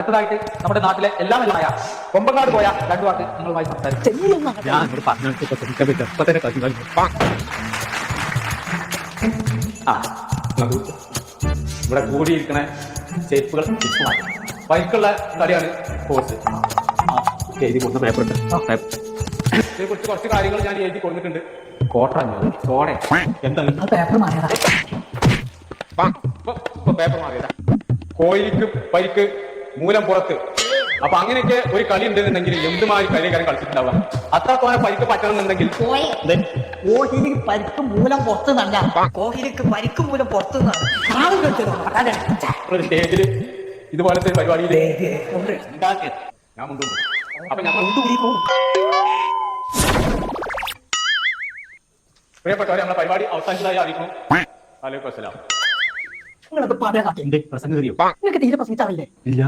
അടുത്തതായിട്ട് നമ്മുടെ നാട്ടിലെ എല്ലാമായ കൊമ്പങ്ങാട് പോയ രണ്ടു വാക്ക് നിങ്ങളുമായി സംസാരിക്കും. ഇവിടെ കൂടിയിരിക്കണ ചേപ്പുകൾ ബൈക്കുള്ള കളിയാണ് കോഴ്സ്. എഴുതി കൊടുത്ത പേപ്പർ ഉണ്ട്. ഇതിനെ കുറിച്ച് കുറച്ച് കാര്യങ്ങൾ ഞാൻ എഴുതി കൊടുത്തിട്ടുണ്ട്. കോട്ടഞ്ഞൂറ് സോടെ എന്താണ് പേപ്പർ മാറിയതാ. പേപ്പർ മാറിയതാ. കോയിലിക്ക് പരിക്ക് മൂലം പുറത്ത്. അപ്പൊ അങ്ങനെയൊക്കെ ഒരു കളി ഉണ്ടെന്നുണ്ടെങ്കിൽ എന്തുമാതിരി കളിക്കാരൻ കളിച്ചിട്ടുണ്ടാവാം. അത്രത്തോനെ പരിക്ക് പറ്റണമെന്നുണ്ടെങ്കിൽ കോഹിലിക്ക് പരിക്ക് മൂലം പുറത്ത് നല്ല കോഹിലിക്ക് പരിക്ക് മൂലം പുറത്ത് ഒരു സ്റ്റേജിൽ ഇതുപോലത്തെ പരിപാടിയിൽ ഞാൻ മുണ്ടും. അപ്പൊ ഞങ്ങൾ പ്രിയപ്പെട്ടവരെ നമ്മളെ പരിപാടി അവസാനിച്ചതായി അറിയിക്കുന്നു. വലൈക്കും അസ്സലാം. നിങ്ങളത് പറയാ പ്രസംഗം നിങ്ങൾക്ക് തീരെ പ്രസംഗിച്ചാറില്ലേ? ഇല്ല.